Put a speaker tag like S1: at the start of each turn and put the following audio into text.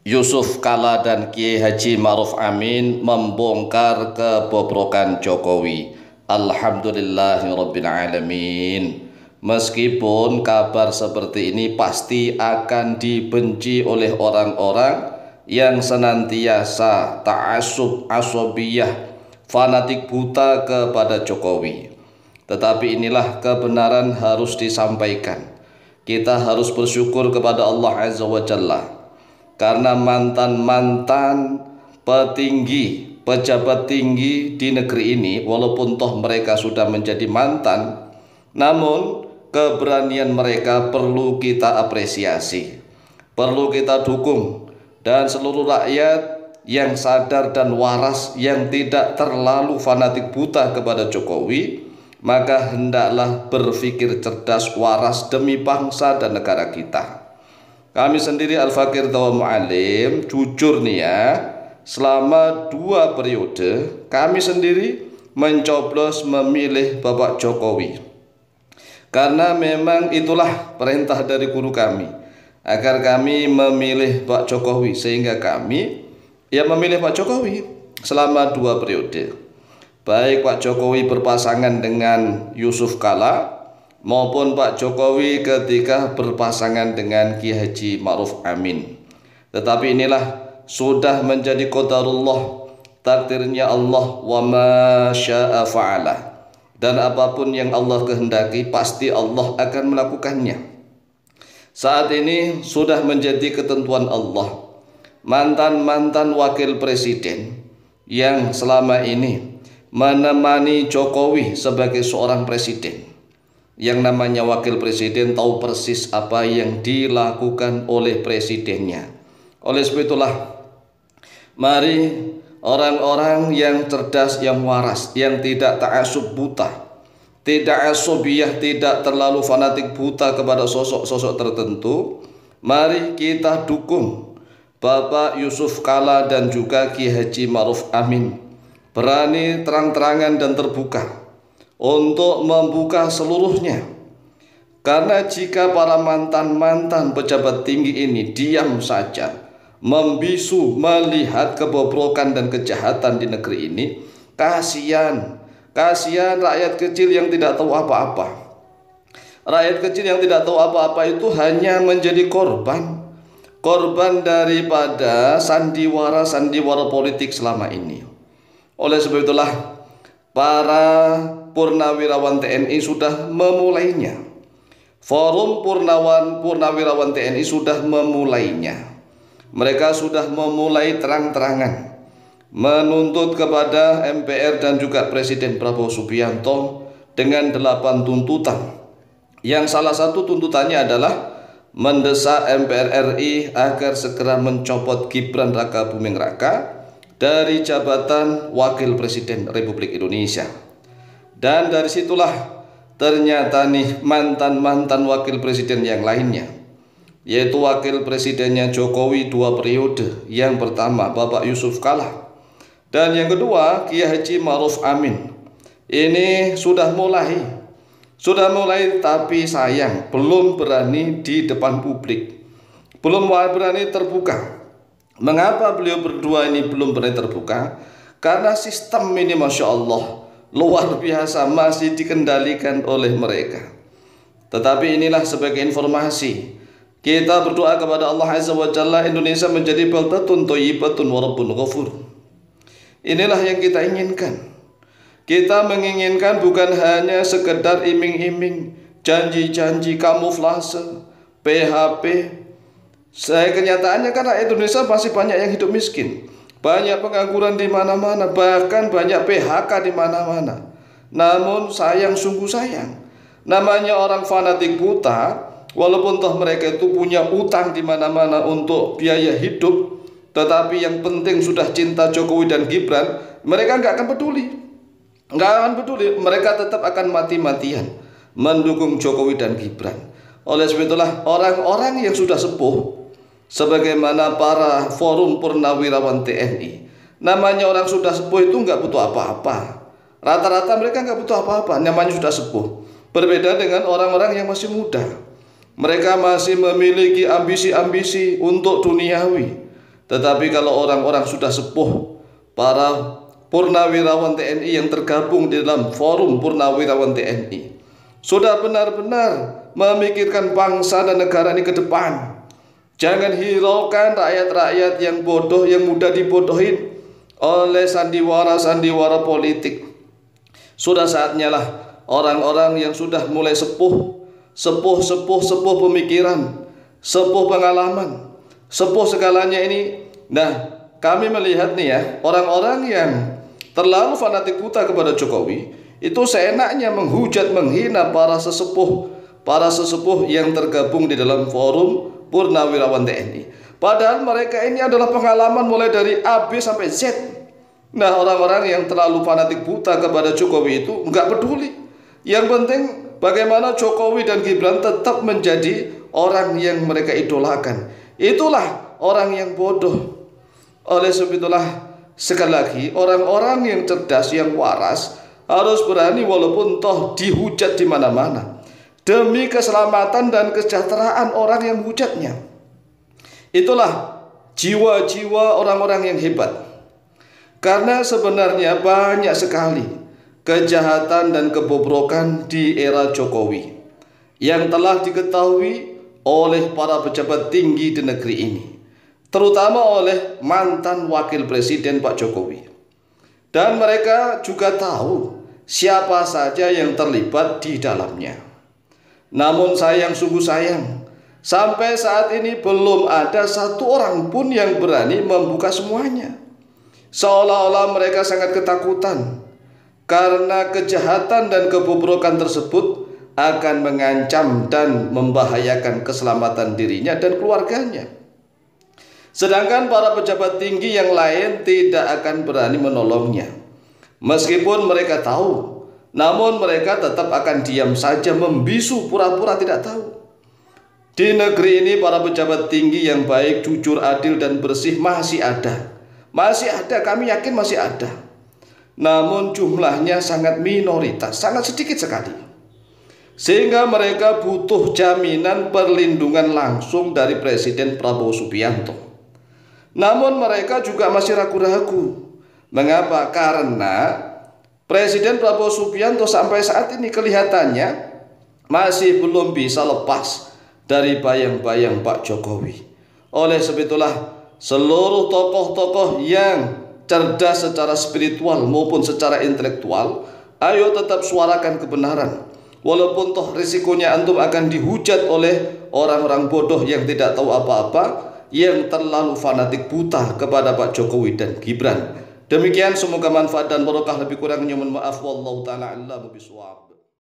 S1: Yusuf Kala dan Kiai Haji Ma'ruf Amin membongkar kebobrokan Jokowi. Alhamdulillahirabbil alamin. Meskipun kabar seperti ini pasti akan dibenci oleh orang-orang yang senantiasa ta'assub asabiyah, fanatik buta kepada Jokowi. Tetapi inilah kebenaran harus disampaikan. Kita harus bersyukur kepada Allah Azza wa Jalla, karena mantan-mantan petinggi, pejabat tinggi di negeri ini, walaupun toh mereka sudah menjadi mantan, namun keberanian mereka perlu kita apresiasi, perlu kita dukung. Dan seluruh rakyat yang sadar dan waras, yang tidak terlalu fanatik buta kepada Jokowi, maka hendaklah berpikir cerdas, waras demi bangsa dan negara kita. Kami sendiri Al-Fakir Dawa Mu'alim, jujur nih ya, selama 2 periode kami sendiri mencoblos memilih Bapak Jokowi, karena memang itulah perintah dari guru kami, agar kami memilih Pak Jokowi. Sehingga kami memilih Pak Jokowi selama 2 periode. Baik Pak Jokowi berpasangan dengan Yusuf Kala maupun Pak Jokowi ketika berpasangan dengan Kiai Haji Ma'ruf Amin. Tetapi inilah sudah menjadi qadarullah, takdirnya Allah, wa ma syaa fa'ala. Dan apapun yang Allah kehendaki pasti Allah akan melakukannya. Saat ini sudah menjadi ketentuan Allah, mantan-mantan wakil presiden yang selama ini menemani Jokowi sebagai seorang presiden, yang namanya wakil presiden tahu persis apa yang dilakukan oleh presidennya. Oleh sebab itulah, mari orang-orang yang cerdas, yang waras, yang tidak ta'assub buta, tidak asabiyah, tidak terlalu fanatik buta kepada sosok-sosok tertentu, mari kita dukung Bapak Yusuf Kala dan juga Kiai Haji Ma'ruf Amin, berani terang-terangan dan terbuka untuk membuka seluruhnya. Karena jika para mantan-mantan pejabat tinggi ini diam saja, membisu melihat kebobrokan dan kejahatan di negeri ini, kasihan rakyat kecil yang tidak tahu apa-apa. Rakyat kecil yang tidak tahu apa-apa itu hanya menjadi korban daripada sandiwara politik selama ini. Oleh sebab itulah, para purnawirawan TNI sudah memulainya. Forum purnawirawan TNI sudah memulainya. Mereka sudah memulai terang-terangan menuntut kepada MPR dan juga Presiden Prabowo Subianto dengan 8 tuntutan. Yang salah satu tuntutannya adalah mendesak MPR RI agar segera mencopot Gibran Rakabuming Raka dari jabatan Wakil Presiden Republik Indonesia. Dan dari situlah ternyata nih mantan-mantan wakil presiden yang lainnya, yaitu wakil presidennya Jokowi 2 periode. Yang pertama Bapak Yusuf Kala, dan yang kedua Kiai Haji Ma'ruf Amin. Ini sudah mulai tapi sayang belum berani di depan publik, belum berani terbuka. Mengapa beliau berdua ini belum berani terbuka? Karena sistem ini Masya Allah luar biasa, masih dikendalikan oleh mereka. Tetapi inilah sebagai informasi, kita berdoa kepada Allah Azza wa Jalla, Indonesia menjadi baldatun thayyibatun wa rabbun ghafur. Inilah yang kita inginkan. Kita menginginkan bukan hanya sekedar iming-iming, janji-janji, kamuflase, PHP. Kenyataannya kan rakyat Indonesia masih banyak yang hidup miskin, banyak pengangguran di mana-mana, bahkan banyak PHK di mana-mana. Namun sungguh sayang, namanya orang fanatik buta, walaupun toh mereka itu punya utang di mana-mana untuk biaya hidup, tetapi yang penting sudah cinta Jokowi dan Gibran, mereka nggak akan peduli. Mereka tetap akan mati-matian mendukung Jokowi dan Gibran. Oleh sebab itulah, orang-orang yang sudah sepuh, sebagaimana para forum purnawirawan TNI, namanya orang sudah sepuh itu nggak butuh apa-apa. Rata-rata mereka nggak butuh apa-apa, namanya sudah sepuh. Berbeda dengan orang-orang yang masih muda. Mereka masih memiliki ambisi-ambisi untuk duniawi. Tetapi kalau orang-orang sudah sepuh, para purnawirawan TNI yang tergabung di dalam forum purnawirawan TNI, sudah benar-benar memikirkan bangsa dan negara ini ke depan. Jangan hiraukan rakyat-rakyat yang bodoh, yang mudah dibodohin oleh sandiwara-sandiwara politik. Sudah saatnya lah orang-orang yang sudah mulai sepuh pemikiran, sepuh pengalaman, sepuh segalanya ini. Nah, kami melihat nih ya, orang-orang yang terlalu fanatik buta kepada Jokowi itu seenaknya menghujat, menghina para sesepuh yang tergabung di dalam forum purnawirawan TNI. Padahal mereka ini adalah pengalaman mulai dari A, B sampai Z. Nah, orang-orang yang terlalu fanatik buta kepada Jokowi itu nggak peduli. Yang penting bagaimana Jokowi dan Gibran tetap menjadi orang yang mereka idolakan. Itulah orang yang bodoh. Oleh sebab itulah, sekali lagi, orang-orang yang cerdas, yang waras harus berani walaupun toh dihujat di mana-mana, demi keselamatan dan kesejahteraan orang yang hujatnya. Itulah jiwa-jiwa orang-orang yang hebat. Karena sebenarnya banyak sekali kejahatan dan kebobrokan di era Jokowi yang telah diketahui oleh para pejabat tinggi di negeri ini, terutama oleh mantan wakil presiden Pak Jokowi. Dan mereka juga tahu siapa saja yang terlibat di dalamnya. Namun sungguh sayang, sampai saat ini belum ada satu orang pun yang berani membuka semuanya. Seolah-olah mereka sangat ketakutan karena kejahatan dan kebobrokan tersebut akan mengancam dan membahayakan keselamatan dirinya dan keluarganya. Sedangkan para pejabat tinggi yang lain tidak akan berani menolongnya. Meskipun mereka tahu, namun mereka tetap akan diam saja, membisu, pura-pura tidak tahu. Di negeri ini para pejabat tinggi yang baik, jujur, adil, dan bersih masih ada. Masih ada, kami yakin masih ada. Namun jumlahnya sangat minoritas, sangat sedikit sekali. Sehingga mereka butuh jaminan perlindungan langsung dari Presiden Prabowo Subianto. Namun mereka juga masih ragu-ragu. Mengapa? Karena Presiden Prabowo Subianto sampai saat ini kelihatannya masih belum bisa lepas dari bayang-bayang Pak Jokowi. Oleh sebab itulah, seluruh tokoh-tokoh yang cerdas secara spiritual maupun secara intelektual, ayo tetap suarakan kebenaran. Walaupun toh risikonya antum akan dihujat oleh orang-orang bodoh yang tidak tahu apa-apa, yang terlalu fanatik buta kepada Pak Jokowi dan Gibran. Demikian, semoga manfaat dan barokah, lebih kurangnya mohon maaf. Wallahu ta'ala a'lam bishawab.